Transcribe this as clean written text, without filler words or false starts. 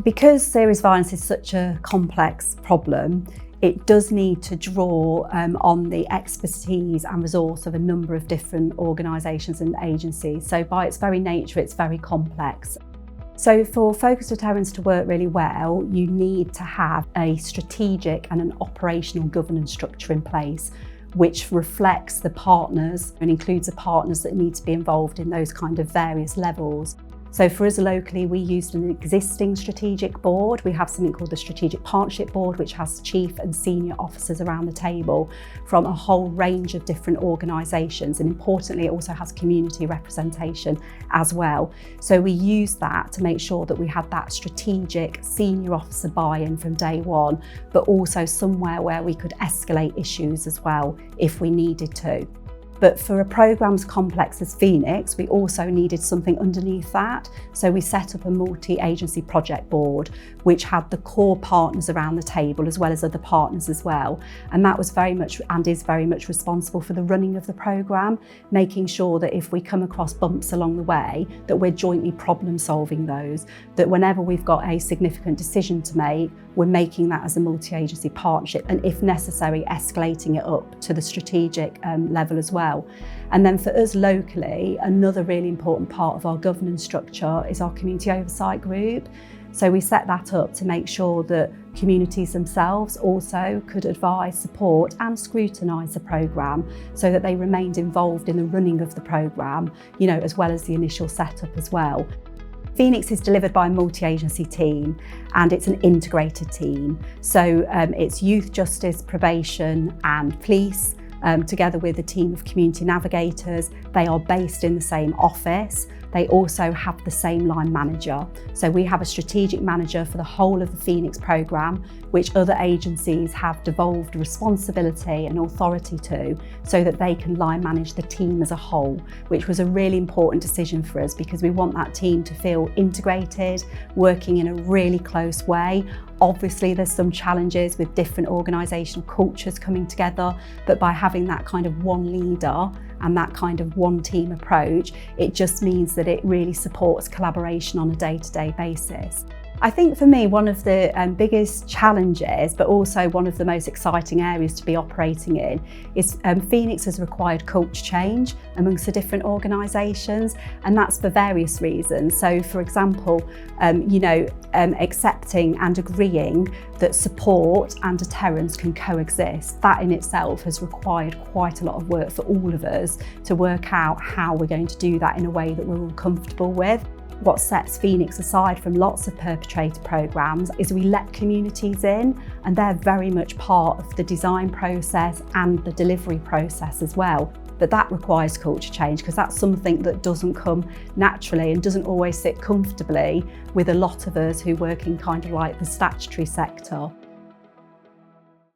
Because serious violence is such a complex problem, it does need to draw on the expertise and resource of a number of different organisations and agencies. So by its very nature, it's very complex. So for Focused Deterrence to work really well, you need to have a strategic and an operational governance structure in place, which reflects the partners and includes the partners that need to be involved in those kind of various levels. So for us locally, we used an existing strategic board. We have something called the Strategic Partnership Board, which has chief and senior officers around the table from a whole range of different organisations. And importantly, it also has community representation as well. So we used that to make sure that we had that strategic senior officer buy-in from day one, but also somewhere where we could escalate issues as well if we needed to. But for a programme as complex as Phoenix, we also needed something underneath that. So we set up a multi-agency project board, which had the core partners around the table, as well as other partners as well. And that was very much, and is very much, responsible for the running of the programme, making sure that if we come across bumps along the way, that we're jointly problem solving those, that whenever we've got a significant decision to make, we're making that as a multi-agency partnership, and if necessary, escalating it up to the strategic level as well. And then for us locally, another really important part of our governance structure is our community oversight group. So we set that up to make sure that communities themselves also could advise, support and scrutinise the programme so that they remained involved in the running of the programme, you know, as well as the initial setup as well. Phoenix is delivered by a multi-agency team and it's an integrated team. So it's youth justice, probation and police, together with a team of community navigators. They are based in the same office. They also have the same line manager. So we have a strategic manager for the whole of the Phoenix programme, which other agencies have devolved responsibility and authority to, so that they can line manage the team as a whole, which was a really important decision for us because we want that team to feel integrated, working in a really close way. Obviously, there's some challenges with different organisational cultures coming together, but by having that kind of one leader and that kind of one team approach, it just means that it really supports collaboration on a day-to-day basis. I think for me, one of the biggest challenges, but also one of the most exciting areas to be operating in, is Phoenix has required culture change amongst the different organisations, and that's for various reasons. So, for example, accepting and agreeing that support and deterrence can coexist. That in itself has required quite a lot of work for all of us to work out how we're going to do that in a way that we're all comfortable with. What sets Phoenix aside from lots of perpetrator programmes is we let communities in, and they're very much part of the design process and the delivery process as well. But that requires culture change because that's something that doesn't come naturally and doesn't always sit comfortably with a lot of us who work in kind of like the statutory sector.